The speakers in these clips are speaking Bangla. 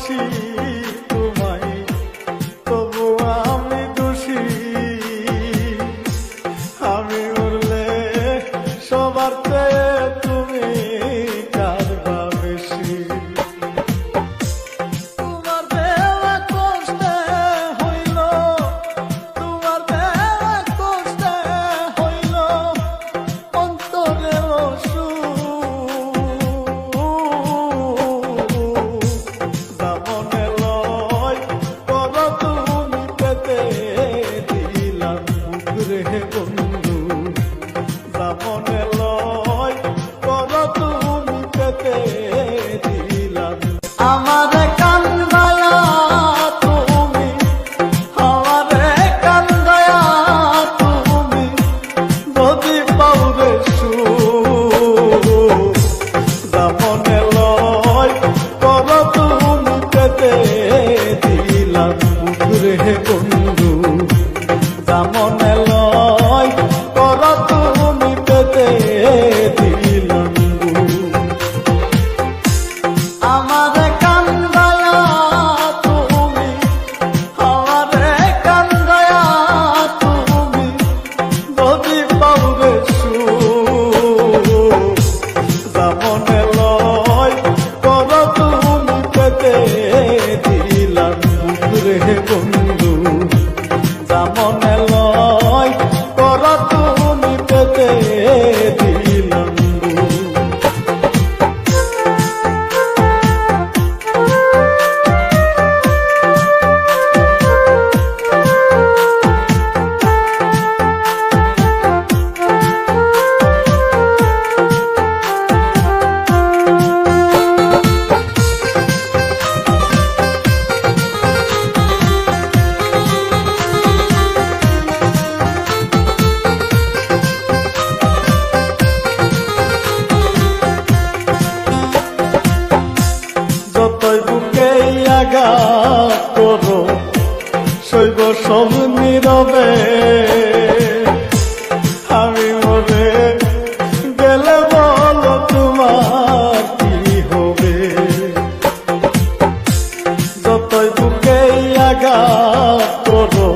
ভালোবাসি তোমায়, তবু আমি দোষী। আমি মরলে সবার চেয়ে তুমি কাঁদবা বেশি। তোমার দেওয়া কষ্টে হইল, তোমার দেওয়া কষ্টে হইল অন্তরের দামনে লয় কর তুমি পেতে দিলাম মুখরে বন্ধু। দামনে লয় কর তুমি পেতে দিলাম। আমারে কান্দায়া তুমি, আমারে কান্দায়া তুমি যদি পাউরে দামনে লয় কর তুমি পেতে দিলাম মুখরে বন্ধু। দামনে লয় কর তুমি পেতে দিলাম। আমারে কান্দায়া তুমি, আমারে কান্দায়া তুমি যদি পাউরে দামনে লয় কর তুমি পেতে দিলাম মুখরে বন্ধু। দামনে লয় কর তুমি পেতে দিলাম। যতই বুকে আঘাত করো সইব সব নীরবে। আমি মরে গেলে বলো তোমার কি হবে। যতই বুকে আঘাত করো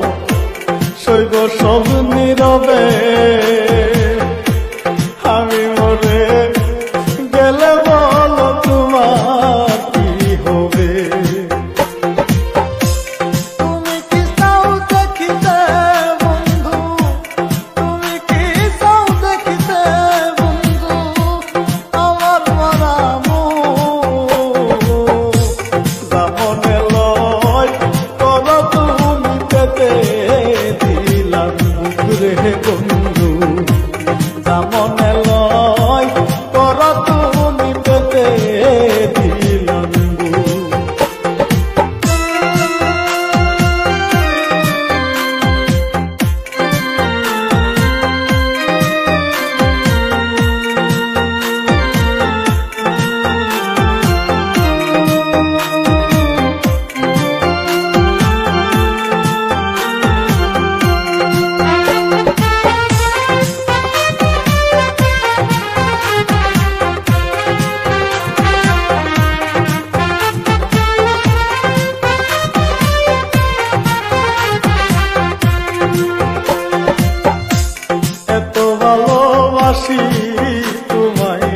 সইব সব নীরবে। আমি মরে গেলে বলো তোমার কি হবে। তুমি কি চাও দেখিতে বন্ধু, তুমি কি চাও দেখিতে বন্ধু আমার মরা দামনে লয় কর তুমি পেতে দিলাম মুখরে বন্ধু। দামনে লয় কর তুমি পেতে দিলাম। এত ভালোবাসি তোমায়,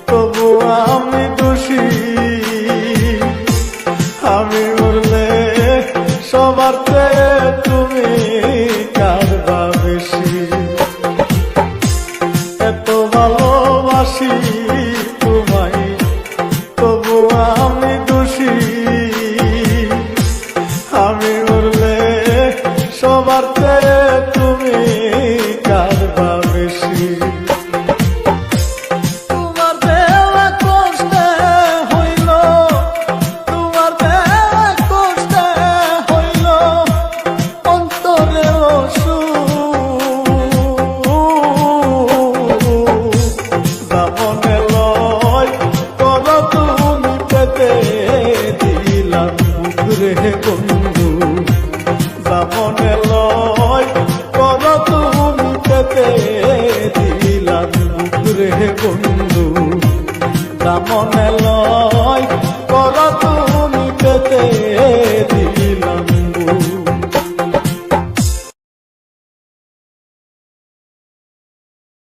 তবু আমি দোষী। আমি মরলে সবার চেয়ে তুমি কাঁদবা বেশি। এত ভালোবাসি তোমায়, তবু আমি দোষী। আমি মরলে সবার চেয়ে তুমি কাঁদবা বেশি। তোমার দেওয়া কষ্টে হইল, তোমার দেওয়া কষ্টে হইল অন্তরে দামনে লয় কর তুমি পেতে দিলাম মুখরে বন্ধু। দামনে লয় কর তুমি পেতে দিলাম মুখরে বন্ধু। দামনে লয় কর